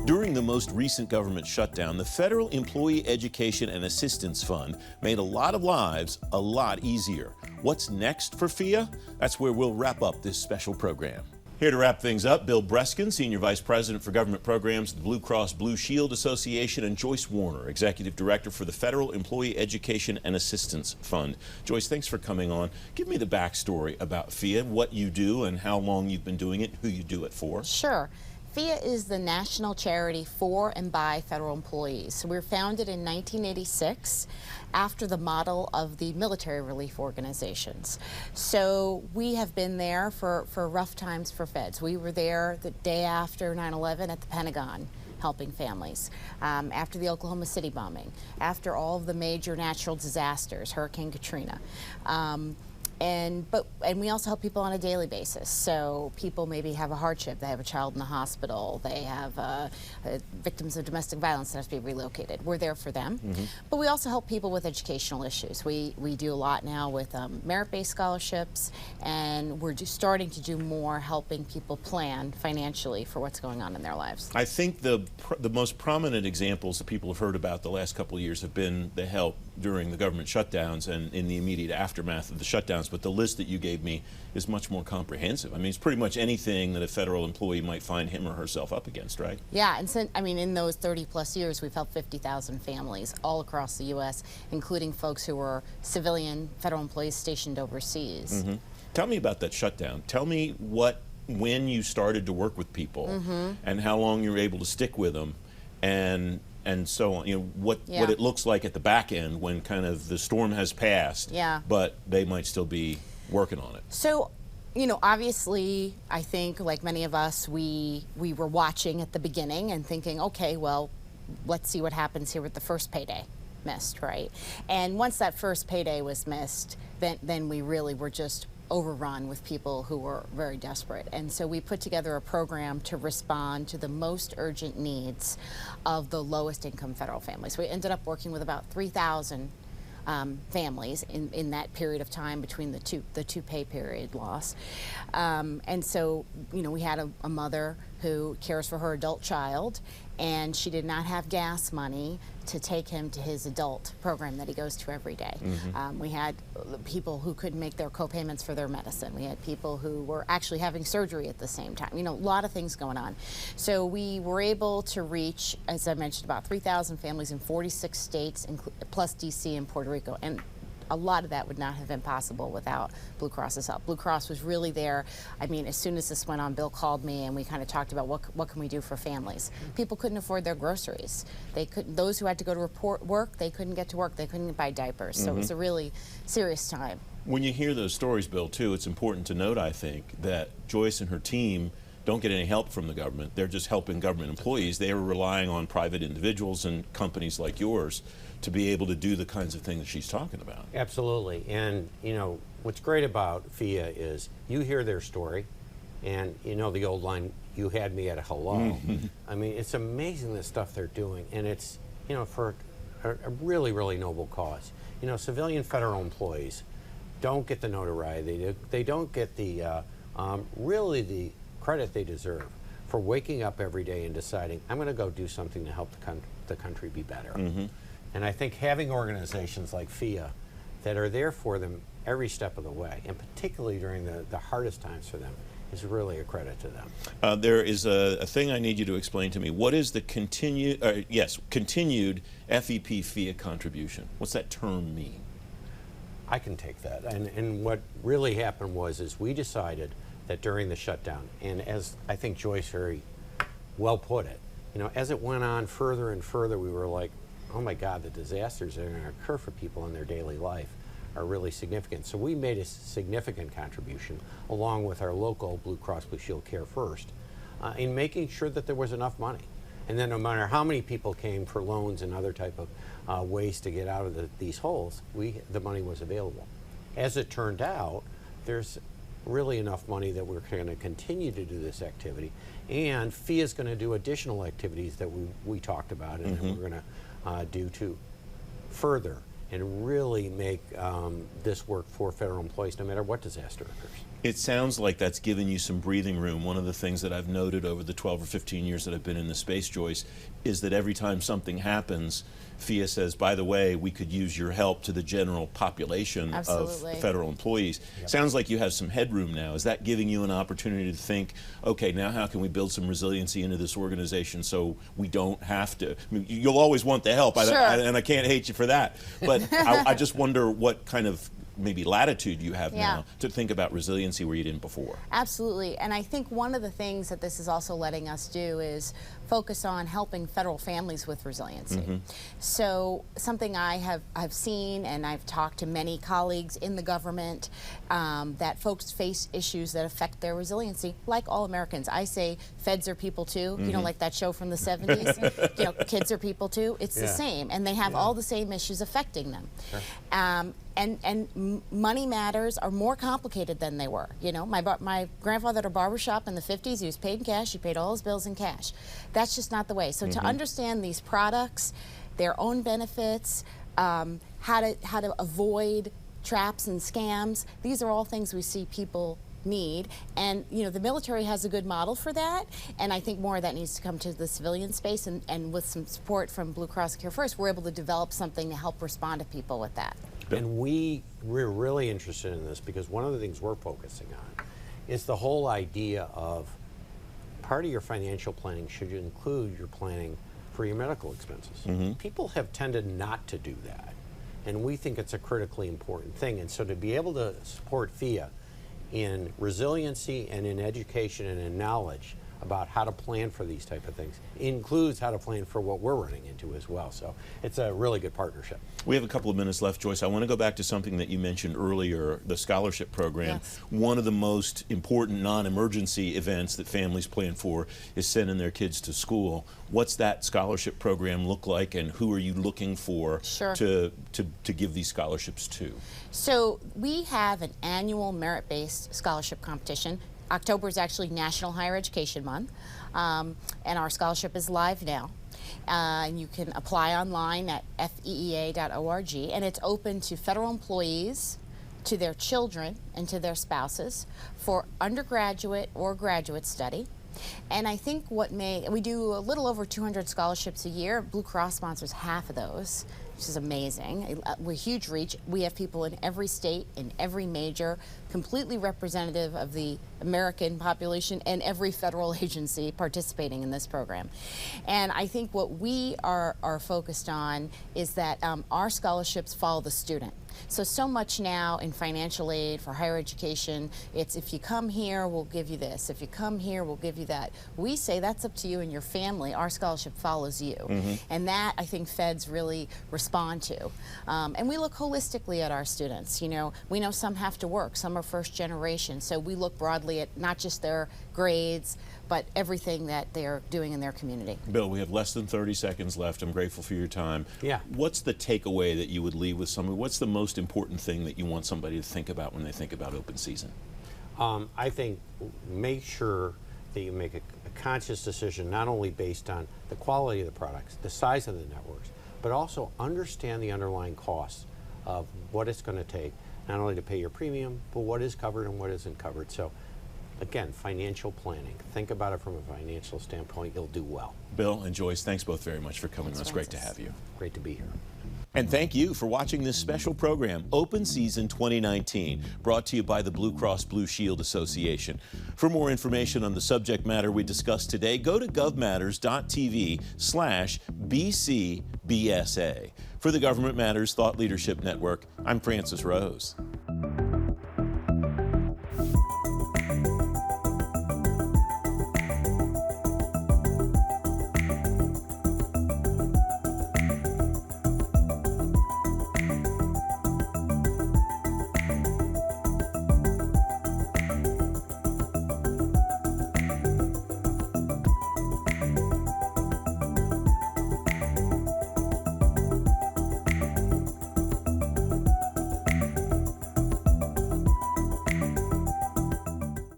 During the most recent government shutdown, the Federal Employee Education and Assistance Fund made a lot of lives a lot easier. What's next for FEEA? That's where we'll wrap up this special program. Here to wrap things up, Bill Breskin, Senior Vice President for Government Programs at the BlueCross BlueShield Association, and Joyce Warner, Executive Director for the Federal Employee Education and Assistance Fund. Joyce, thanks for coming on. Give me the backstory about FEEA, what you do and how long you've been doing it, who you do it for. Sure. FEEA is the national charity for and by federal employees. So we were founded in 1986 after the model of the military relief organizations. So we have been there for rough times for feds. We were there the day after 9/11 at the Pentagon, helping families, after the Oklahoma City bombing, after all of the major natural disasters, Hurricane Katrina. And we also help people on a daily basis. So people maybe have a hardship, they have a child in the hospital, they have victims of domestic violence that have to be relocated. We're there for them. But we also help people with educational issues. We do a lot now with merit-based scholarships, and we're just starting to do more helping people plan financially for what's going on in their lives. I think the most prominent examples that people have heard about the last couple of years have been the help during the government shutdowns and in the immediate aftermath of the shutdowns. But the list that you gave me is much more comprehensive. I mean, it's pretty much anything that a federal employee might find him or herself up against, right? Yeah, and so, I mean, in those 30-plus years, we've helped 50,000 families all across the U.S., including folks who were civilian federal employees stationed overseas. Tell me about that shutdown. Tell me when you started to work with people and how long you were able to stick with them, and so on, you know, what it looks like at the back end when kind of the storm has passed, but they might still be working on it. So, you know, obviously, I think like many of us, we were watching at the beginning and thinking, okay, well, let's see what happens here with the first payday missed, right? And once that first payday was missed, then we really were just overrun with people who were very desperate. And so we put together a program to respond to the most urgent needs of the lowest income federal families. We ended up working with about 3,000 families in that period of time between the two pay period loss. And so, you know, we had a mother who cares for her adult child, and she did not have gas money to take him to his adult program that he goes to every day. We had people who couldn't make their co-payments for their medicine. We had people who were actually having surgery at the same time. You know, a lot of things going on. So we were able to reach, as I mentioned, about 3,000 families in 46 states, plus DC and Puerto Rico. And a lot of that would not have been possible without Blue Cross's help. Blue Cross was really there. I mean, as soon as this went on, Bill called me and we kind of talked about what can we do for families. People couldn't afford their groceries. They couldn't. Those who had to go to work, they couldn't get to work. They couldn't buy diapers. So it was a really serious time. When you hear those stories, Bill, too, it's important to note, I think, that Joyce and her team don't get any help from the government. They're just helping government employees. They are relying on private individuals and companies like yours to be able to do the kinds of things that she's talking about. Absolutely. And, you know, what's great about FEEA is you hear their story, and you know the old line, you had me at a hello. I mean, it's amazing the stuff they're doing, and it's, you know, for a really, really noble cause. You know, civilian federal employees don't get the notoriety. They don't get the, really the credit they deserve for waking up every day and deciding, I'm going to go do something to help the country be better. And I think having organizations like FEEA that are there for them every step of the way, and particularly during the hardest times for them, is really a credit to them. There is a thing I need you to explain to me. What is the continued FEP FEEA contribution? What's that term mean? I can take that. And what really happened is we decided that during the shutdown, and as I think Joyce very well put it, you know, as it went on further and further, we were like, oh my God, the disasters that are going to occur for people in their daily life are really significant. So we made a significant contribution, along with our local Blue Cross Blue Shield Care First, in making sure that there was enough money. And then no matter how many people came for loans and other type of ways to get out of these holes, the money was available. As it turned out, there's really enough money that we're going to continue to do this activity, and FEEA is going to do additional activities that we talked about and that we're going to do to further and really make this work for federal employees no matter what disaster occurs. It sounds like that's given you some breathing room. One of the things that I've noted over the 12 or 15 years that I've been in the space, Joyce, is that every time something happens, FEEA says, by the way, we could use your help to the general population Absolutely. of federal employees. Yep. Sounds like you have some headroom now. Is that giving you an opportunity to think, okay, now how can we build some resiliency into this organization so we don't have to? I mean, you'll always want the help, Sure. and I can't hate you for that. But I just wonder what kind of maybe latitude you have now to think about resiliency where you didn't before. Absolutely, and I think one of the things that this is also letting us do is focus on helping federal families with resiliency. So something I've seen, and I've talked to many colleagues in the government, that folks face issues that affect their resiliency, like all Americans. I say feds are people too, you know, like that show from the 70s, you know, kids are people too. It's the same, and they have all the same issues affecting them. Sure. And money matters are more complicated than they were. You know, my grandfather had a barbershop in the 50s. He was paid in cash. He paid all his bills in cash. That's just not the way. So to understand these products, their own benefits, how to avoid traps and scams, these are all things we see people need. And you know, the military has a good model for that, and I think more of that needs to come to the civilian space, and with some support from Blue Cross Care First, we're able to develop something to help respond to people with that. And we're really interested in this because one of the things we're focusing on is the whole idea of part of your financial planning should include your planning for your medical expenses. People have tended not to do that, and we think it's a critically important thing. And so to be able to support FEEA in resiliency and in education and in knowledge about how to plan for these type of things includes how to plan for what we're running into as well. So it's a really good partnership. We have a couple of minutes left, Joyce. I want to go back to something that you mentioned earlier, the scholarship program. Yes. One of the most important non-emergency events that families plan for is sending their kids to school. What's that scholarship program look like, and who are you looking for to give these scholarships to? So we have an annual merit-based scholarship competition. October is actually National Higher Education Month, and our scholarship is live now. And you can apply online at feea.org, and it's open to federal employees, to their children, and to their spouses for undergraduate or graduate study. And I think we do a little over 200 scholarships a year. Blue Cross sponsors half of those, which is amazing. We're huge reach. We have people in every state, in every major, completely representative of the American population and every federal agency participating in this program. And I think what we are focused on is that our scholarships follow the student. So much now in financial aid for higher education, it's if you come here, we'll give you this. If you come here, we'll give you that. We say that's up to you and your family. Our scholarship follows you. And that, I think, feds really respond to. And we look holistically at our students. You know, we know some have to work, some are first generation. So we look broadly at not just their grades, but everything that they're doing in their community. Bill, we have less than 30 seconds left. I'm grateful for your time. Yeah. What's the takeaway that you would leave with somebody? What's the most important thing that you want somebody to think about when they think about open season? I think make sure that you make a conscious decision, not only based on the quality of the products, the size of the networks, but also understand the underlying costs of what it's going to take, not only to pay your premium, but what is covered and what isn't covered. So again, financial planning. Think about it from a financial standpoint. You'll do well. Bill and Joyce, thanks both very much for coming. It's great to have you. Great to be here. And thank you for watching this special program, Open Season 2019, brought to you by the Blue Cross Blue Shield Association. For more information on the subject matter we discussed today, go to govmatters.tv/BCBSA. For the Government Matters Thought Leadership Network, I'm Francis Rose.